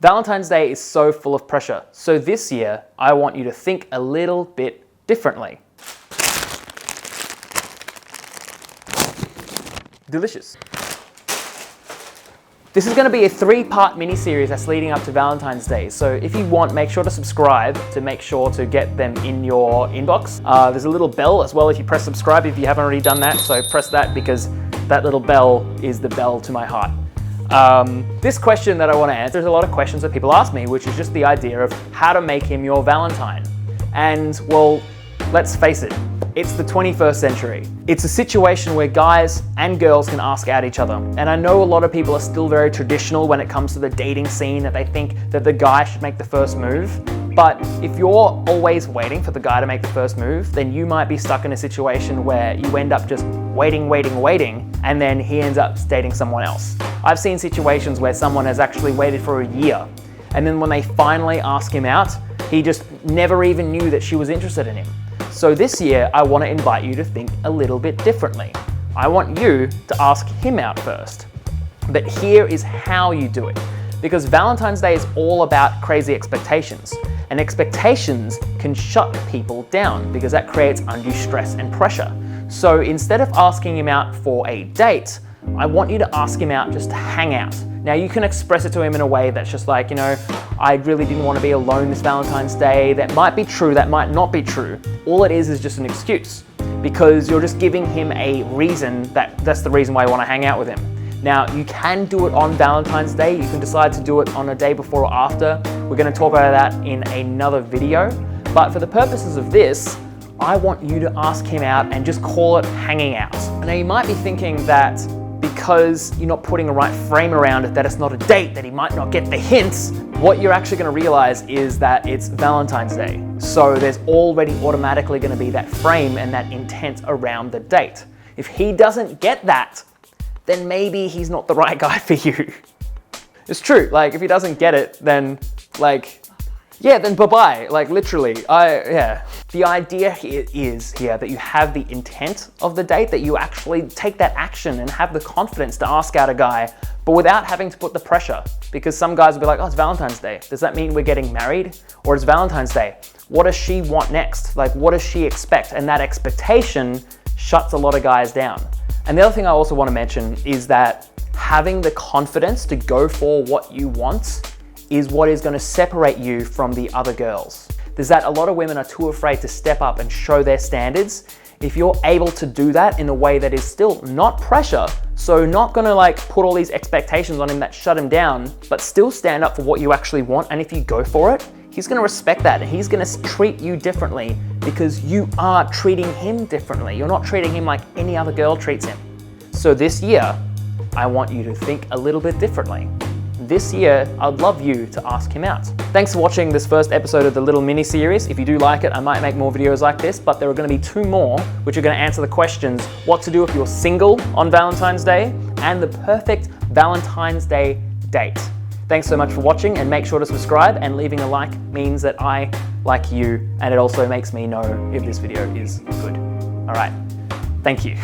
Valentine's Day is so full of pressure, so this year I want you to think a little bit differently. Delicious. This is going to be a 3-part mini-series that's leading up to Valentine's Day, so if you want, make sure to subscribe to make sure to get them in your inbox. There's a little bell as well if you press subscribe if you haven't already done that, so press that because that little bell is the bell to my heart. This question that I want to answer is a lot of questions that people ask me, which is just the idea of how to make him your Valentine. And well, let's face it, it's the 21st century. It's a situation where guys and girls can ask out each other. And I know a lot of people are still very traditional when it comes to the dating scene, that they think that the guy should make the first move. But if you're always waiting for the guy to make the first move, then you might be stuck in a situation where you end up just waiting, and then he ends up dating someone else. I've seen situations where someone has actually waited for a year, and then when they finally ask him out, he just never even knew that she was interested in him. So this year, I want to invite you to think a little bit differently. I want you to ask him out first. But here is how you do it. Because Valentine's Day is all about crazy expectations. And expectations can shut people down because that creates undue stress and pressure. So instead of asking him out for a date, I want you to ask him out just to hang out. Now you can express it to him in a way that's just like, you know, I really didn't want to be alone this Valentine's Day. That might be true, that might not be true. All it is just an excuse because you're just giving him a reason that's the reason why you want to hang out with him. Now you can do it on Valentine's Day. You can decide to do it on a day before or after. We're going to talk about that in another video. But for the purposes of this, I want you to ask him out and just call it hanging out. Now you might be thinking that because you're not putting a right frame around it, that it's not a date, that he might not get the hints. What you're actually going to realize is that it's Valentine's Day. So there's already automatically going to be that frame and that intent around the date. If he doesn't get that, then maybe he's not the right guy for you. It's true, like if he doesn't get it, then then bye-bye, like literally, The idea here is that you have the intent of the date, that you actually take that action and have the confidence to ask out a guy, but without having to put the pressure. Because some guys will be like, oh, it's Valentine's Day. Does that mean we're getting married? Or it's Valentine's Day. What does she want next? Like, what does she expect? And that expectation shuts a lot of guys down. And the other thing I also want to mention is that having the confidence to go for what you want is what is going to separate you from the other girls. There's that a lot of women are too afraid to step up and show their standards. If you're able to do that in a way that is still not pressure, so not gonna like put all these expectations on him that shut him down, but still stand up for what you actually want, and if you go for it, he's gonna respect that and he's gonna treat you differently because you are treating him differently. You're not treating him like any other girl treats him. So this year, I want you to think a little bit differently. This year, I'd love you to ask him out. Thanks for watching this first episode of the little mini-series. If you do like it, I might make more videos like this, but there are going to be 2 more, which are going to answer the questions, what to do if you're single on Valentine's Day, and the perfect Valentine's Day date. Thanks so much for watching, and make sure to subscribe, and leaving a like means that I like you, and it also makes me know if this video is good. All right, thank you.